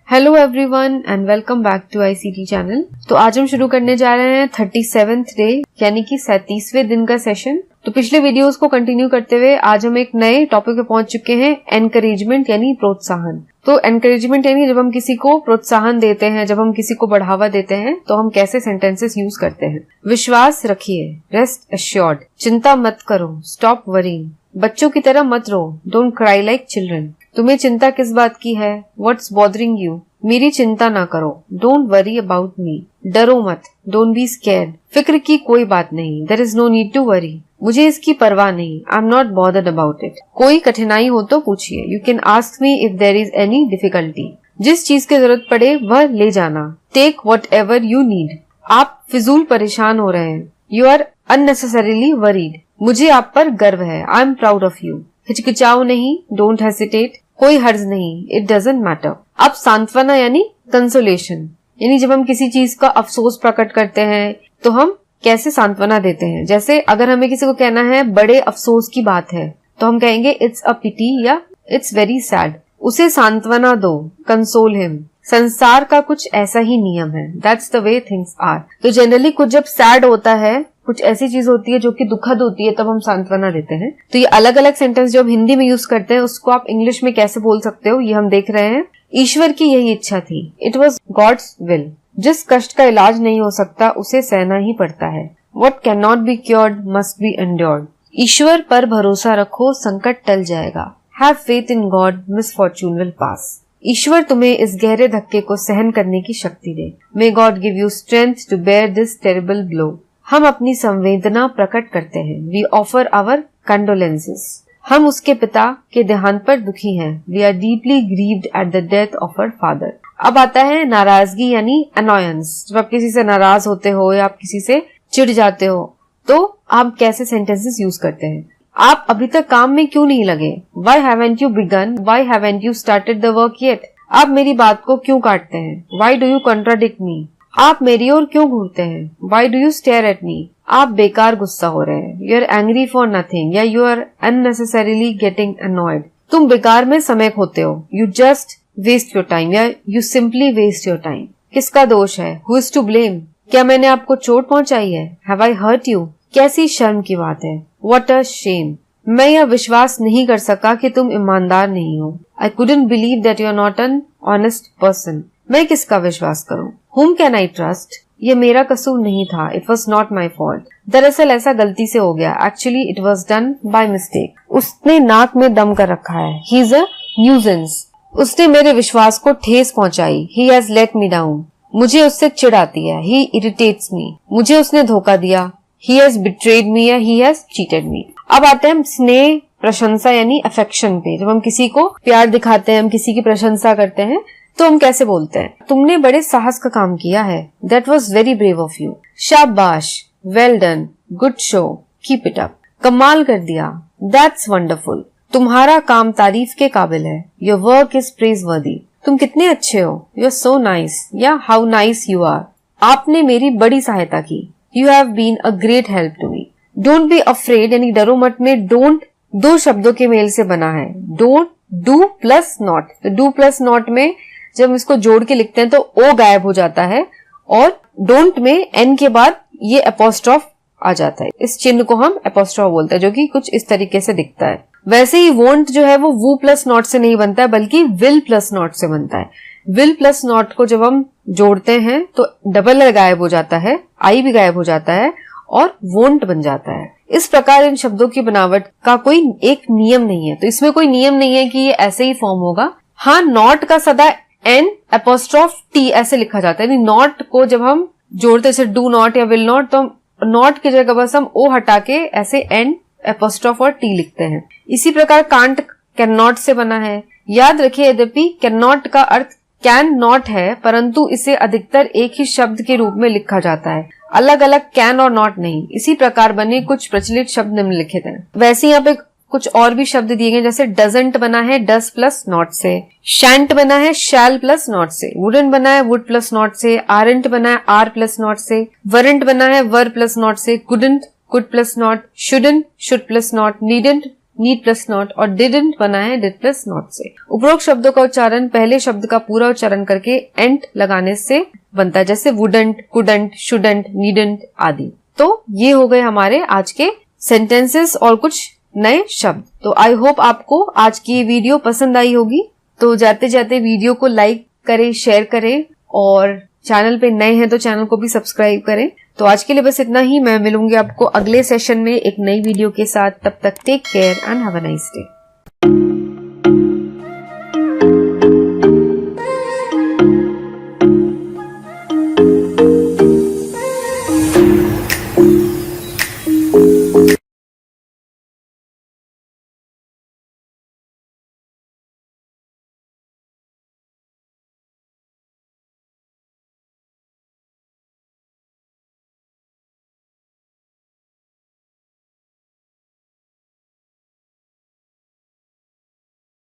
Hello everyone and welcome back to ICT channel. तो आज हम शुरू करने जा रहे हैं 37th डे यानी कि 37वें दिन का सेशन। तो पिछले वीडियोस को कंटिन्यू करते हुए आज हम एक नए टॉपिक पे पहुंच चुके हैं, एनकरेजमेंट यानी प्रोत्साहन। तो एनकरेजमेंट यानी जब हम किसी को प्रोत्साहन देते हैं, जब हम किसी को बढ़ावा देते हैं तो हम कैसे सेंटेंसेस यूज करते हैं। विश्वास रखिए, रेस्ट एश्योर्ड, चिंता मत करो, स्टॉप वरीइंग, बच्चों की तरह मत रो, डोंट क्राई लाइक चिल्ड्रन, तुम्हें चिंता किस बात की है, व्हाट्स बॉदरिंग यू, मेरी चिंता ना करो, डोंट वरी अबाउट मी, डरो मत, डोंट बी स्कैर्ड, फिक्र की कोई बात नहीं, there is no need to worry, मुझे इसकी परवाह नहीं, I am not bothered about it, कोई कठिनाई हो तो पूछिए, you can ask me if there is any difficulty, जिस चीज की जरूरत पड़े वह ले जाना, take whatever you need, आप फिजूल परेशान हो रहे हैं, यू आर अननेसेसरीली वरीड, मुझे आप पर गर्व है, I am proud of you, हिचकिचाओ नहीं, डोंट हेसिटेट, कोई हर्ज नहीं, इट डजंट मैटर। अब सांत्वना यानी कंसोलेशन, यानी जब हम किसी चीज का अफसोस प्रकट करते हैं तो हम कैसे सांत्वना देते हैं। जैसे अगर हमें किसी को कहना है बड़े अफसोस की बात है तो हम कहेंगे इट्स अ पिटी या इट्स वेरी सैड, उसे सांत्वना दो, कंसोल हिम। संसार का कुछ ऐसा ही नियम है, that's the way things are. तो जनरली कुछ जब सैड होता है, कुछ ऐसी चीज होती है जो कि दुखद होती है, तब हम सांत्वना देते हैं। तो ये अलग अलग सेंटेंस जो हम हिंदी में यूज करते हैं उसको आप इंग्लिश में कैसे बोल सकते हो ये हम देख रहे हैं। ईश्वर की यही इच्छा थी, इट वॉज गॉड्स विल, जिस कष्ट का इलाज नहीं हो सकता उसे सहना ही पड़ता है, what can not be cured must be endured, ईश्वर पर भरोसा रखो, संकट टल जाएगा, have faith in God, misfortune will pass, ईश्वर तुम्हें इस गहरे धक्के को सहन करने की शक्ति दे, may God give you strength to bear this terrible blow. हम अपनी संवेदना प्रकट करते हैं, वी ऑफर आवर कंडोलेंसेस, हम उसके पिता के देहांत पर दुखी हैं, we are deeply grieved at the death of our father. अब आता है नाराजगी यानी अनॉयंस। जब आप किसी से नाराज होते हो या आप किसी से चिढ़ जाते हो तो आप कैसे सेंटेंसेस यूज करते हैं। आप अभी तक काम में क्यों नहीं लगे, why haven't you begun, why haven't you started the work yet, आप मेरी बात को क्यों काटते हैं, why do you contradict me, आप मेरी ओर क्यों घूरते हैं, why do you stare at me, आप बेकार गुस्सा हो रहे हैं, you are angry for nothing या you are unnecessarily getting annoyed, तुम बेकार में समय खोते हो, you just waste your time या you simply waste your time. किसका दोष है, हु इज टू ब्लेम, क्या मैंने आपको चोट पहुंचाई है, हैव आई हर्ट यू, कैसी शर्म की बात है, व्हाट अ शेम, मैं यह विश्वास नहीं कर सका कि तुम ईमानदार नहीं हो, I couldn't believe that you are not an honest person, मैं किसका विश्वास करूं, whom can I trust, ये मेरा कसूर नहीं था, it was not my fault, दरअसल ऐसा गलती से हो गया, actually it was done by mistake, उसने नाक में दम कर रखा है, he is a nuisance, उसने मेरे विश्वास को ठेस पहुंचाई, he has let me down, मुझे उससे चिढ़ आती है, he irritates me, मुझे उसने धोखा दिया, he has betrayed me या he has cheated me। अब आते हैं हम स्नेह प्रशंसा यानी अफेक्शन पे। जब हम किसी को प्यार दिखाते हैं, हम किसी की प्रशंसा करते हैं तो हम कैसे बोलते हैं, तुमने बड़े साहस का काम किया है, that was very brave of you, शाबाश, well done, good show, keep it up, कमाल कर दिया, दैट्स वंडरफुल, तुम्हारा काम तारीफ के काबिल है, योर वर्क इज प्रेज वर्दी, तुम कितने अच्छे हो, यू आर सो नाइस या हाउ नाइस यू आर, आपने मेरी बड़ी सहायता की, you have been a great help to me. Don't be afraid यानी डरो मत में डोंट दो शब्दों के मेल से बना है, डोंट डू प्लस नॉट, तो डू प्लस नॉट में जब हम इसको जोड़ के लिखते हैं तो ओ गायब हो जाता है और डोंट में एन के बाद ये एपोस्ट्रॉफ आ जाता है, इस चिन्ह को हम एपोस्ट्रॉफ बोलते हैं जो कि कुछ इस तरीके से दिखता है। वैसे ही वोंट जो है वो वू प्लस नॉट से नहीं बनता है बल्कि विल प्लस नॉट से बनता है। विल प्लस नॉट को जब हम जोड़ते हैं तो डबल एल गायब हो जाता है, आई भी गायब हो जाता है और वोंट बन जाता है। इस प्रकार इन शब्दों की बनावट का कोई एक नियम नहीं है, तो इसमें कोई नियम नहीं है कि ये ऐसे ही फॉर्म होगा। हाँ, नॉट का सदा एन एपोस्ट्रॉफ टी ऐसे लिखा जाता है, नॉट को जब हम जोड़ते जैसे डू नॉट या विल नॉट तो नॉट की जगह बस हम ओ हटा के ऐसे एन एपोस्ट्रॉफ और टी लिखते हैं। इसी प्रकार कांट कैन नॉट से बना है। याद रखिए यद्यपि कैन नॉट का अर्थ कैन नॉट है परंतु इसे अधिकतर एक ही शब्द के रूप में लिखा जाता है, अलग अलग कैन और नॉट नहीं। इसी प्रकार बने कुछ प्रचलित शब्द निम्नलिखित हैं। वैसे यहाँ पे कुछ और भी शब्द दिए गए जैसे डजंट बना है डस प्लस नॉट से, शैंट बना है शैल प्लस नॉट से, वुडन बना है वुड प्लस नॉट से, आरंट बना है आर प्लस नॉट से, वरंट बना है वर प्लस नॉट से, couldn't could plus not, shouldn't should plus not, needn't need plus not, और डिडंट बना है डिड प्लस नॉट से। उपरोक्त शब्दों का उच्चारण पहले शब्द का पूरा उच्चारण करके एंट लगाने से बनता है, जैसे वुडंट, कुडंट, शुडंट, नीडंट आदि। तो ये हो गए हमारे आज के सेंटेंसेस और कुछ नए शब्द। तो आई होप आपको आज की ये वीडियो पसंद आई होगी। तो जाते जाते वीडियो को लाइक करें, शेयर करें, और चैनल पे नए हैं तो चैनल को भी सब्सक्राइब करें। तो आज के लिए बस इतना ही। मैं मिलूंगी आपको अगले सेशन में एक नई वीडियो के साथ। तब तक take care and have a nice day.